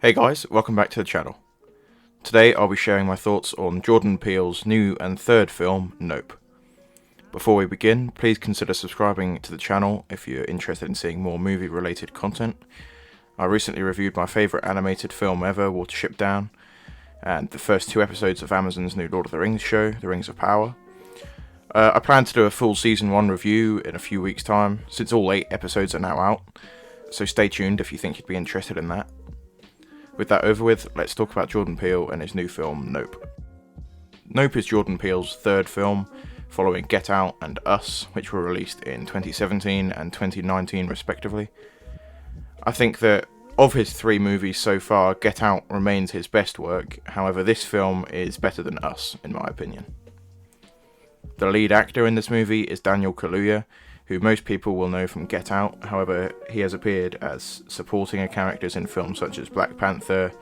Hey guys, welcome back to the channel. Today I'll be sharing my thoughts on Jordan Peele's new and third film, Nope. Before we begin, please consider subscribing to the channel if you're interested in seeing more movie related content. I recently reviewed my favourite animated film ever, Watership Down, and the first two episodes of Amazon's new Lord of the Rings show, The Rings of Power. I plan to do a full season 1 review in a few weeks' time, since all 8 episodes are now out, so stay tuned if you think you'd be interested in that. With that over with, let's talk about Jordan Peele and his new film, Nope. Nope is Jordan Peele's third film, following Get Out and Us, which were released in 2017 and 2019 respectively. I think that of his 3 movies so far, Get Out remains his best work, however this film is better than Us, in my opinion. The lead actor in this movie is Daniel Kaluuya, who most people will know from Get Out. However, he has appeared as supporting characters in films such as Black Panther,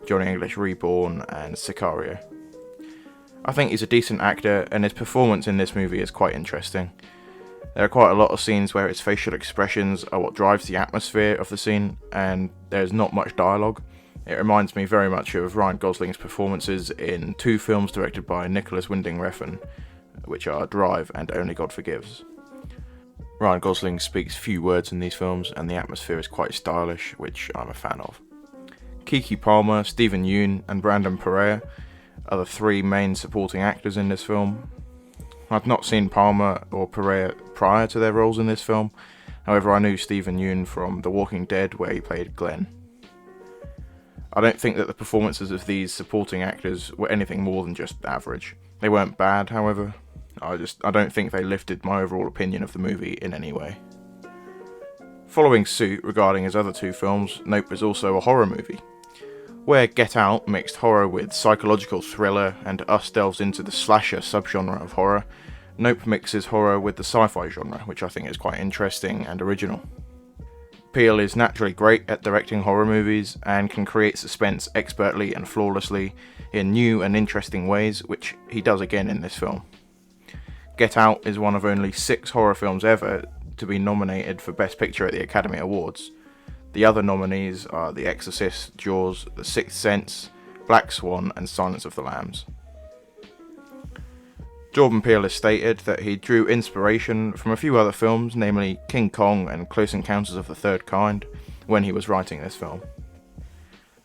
Johnny English Reborn, and Sicario. I think he's a decent actor, and his performance in this movie is quite interesting. There are quite a lot of scenes where his facial expressions are what drives the atmosphere of the scene, and there's not much dialogue. It reminds me very much of Ryan Gosling's performances in 2 films directed by Nicholas Winding Refn, which are Drive and Only God Forgives. Ryan Gosling speaks few words in these films, and the atmosphere is quite stylish, which I'm a fan of. Keke Palmer, Stephen Yeun, and Brandon Perea are the 3 main supporting actors in this film. I've not seen Palmer or Perea prior to their roles in this film, however I knew Stephen Yeun from The Walking Dead, where he played Glenn. I don't think that the performances of these supporting actors were anything more than just average. They weren't bad, however. I don't think they lifted my overall opinion of the movie in any way. Following suit regarding his other 2 films, Nope is also a horror movie. Where Get Out mixed horror with psychological thriller and Us delves into the slasher subgenre of horror, Nope mixes horror with the sci-fi genre, which I think is quite interesting and original. Peele is naturally great at directing horror movies and can create suspense expertly and flawlessly in new and interesting ways, which he does again in this film. Get Out is one of only 6 horror films ever to be nominated for Best Picture at the Academy Awards. The other nominees are The Exorcist, Jaws, The Sixth Sense, Black Swan, and Silence of the Lambs. Jordan Peele has stated that he drew inspiration from a few other films, namely King Kong and Close Encounters of the Third Kind, when he was writing this film.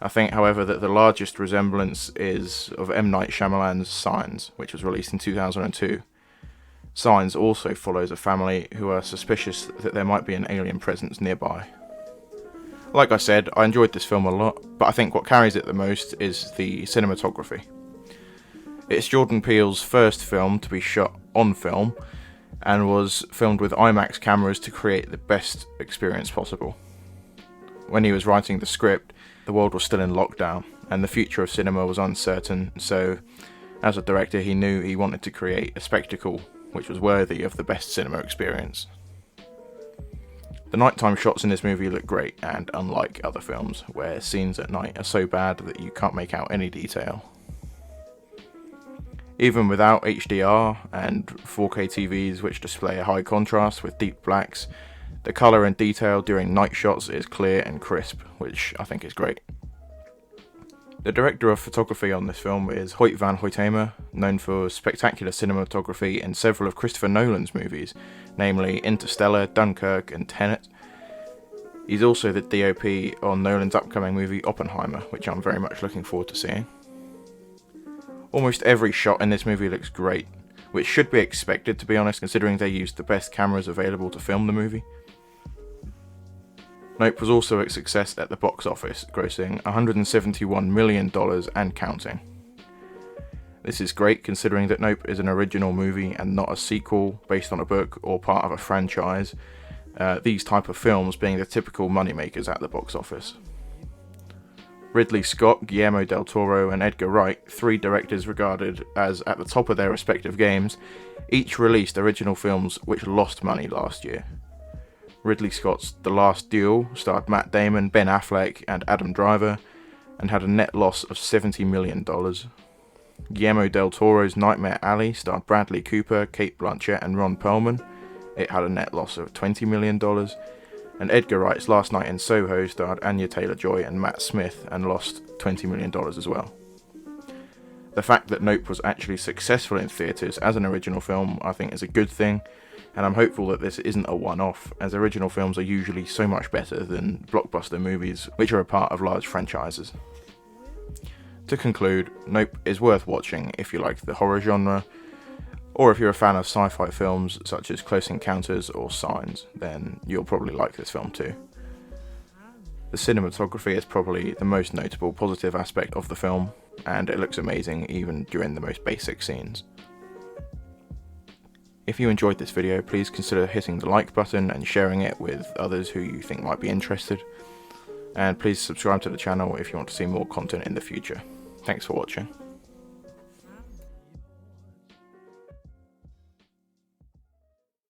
I think, however, that the largest resemblance is of M. Night Shyamalan's Signs, which was released in 2002. Signs also follows a family who are suspicious that there might be an alien presence nearby. Like I said, I enjoyed this film a lot, but I think what carries it the most is the cinematography. It's Jordan Peele's first film to be shot on film, and was filmed with IMAX cameras to create the best experience possible. When he was writing the script, the world was still in lockdown, and the future of cinema was uncertain, so as a director he knew he wanted to create a spectacle which was worthy of the best cinema experience. The nighttime shots in this movie look great, and unlike other films, where scenes at night are so bad that you can't make out any detail. Even without HDR and 4K TVs which display a high contrast with deep blacks, the colour and detail during night shots is clear and crisp, which I think is great. The director of photography on this film is Hoyt van Hoytema, known for spectacular cinematography in several of Christopher Nolan's movies, namely Interstellar, Dunkirk, and Tenet. He's also the DOP on Nolan's upcoming movie Oppenheimer, which I'm very much looking forward to seeing. Almost every shot in this movie looks great, which should be expected, to be honest, considering they used the best cameras available to film the movie. Nope was also a success at the box office, grossing $171 million and counting. This is great considering that Nope is an original movie and not a sequel based on a book or part of a franchise, these type of films being the typical moneymakers at the box office. Ridley Scott, Guillermo del Toro, and Edgar Wright, 3 directors regarded as at the top of their respective games, each released original films which lost money last year. Ridley Scott's The Last Duel starred Matt Damon, Ben Affleck, and Adam Driver, and had a net loss of $70 million. Guillermo del Toro's Nightmare Alley starred Bradley Cooper, Cate Blanchett, and Ron Perlman. It had a net loss of $20 million. And Edgar Wright's Last Night in Soho starred Anya Taylor-Joy and Matt Smith and lost $20 million as well. The fact that Nope was actually successful in theatres as an original film I think is a good thing, and I'm hopeful that this isn't a one-off, as original films are usually so much better than blockbuster movies which are a part of large franchises. To conclude, Nope is worth watching if you like the horror genre, or if you're a fan of sci-fi films such as Close Encounters or Signs, then you'll probably like this film too. The cinematography is probably the most notable positive aspect of the film, and it looks amazing even during the most basic scenes. If you enjoyed this video, please consider hitting the like button and sharing it with others who you think might be interested. And please subscribe to the channel if you want to see more content in the future. Thanks for watching.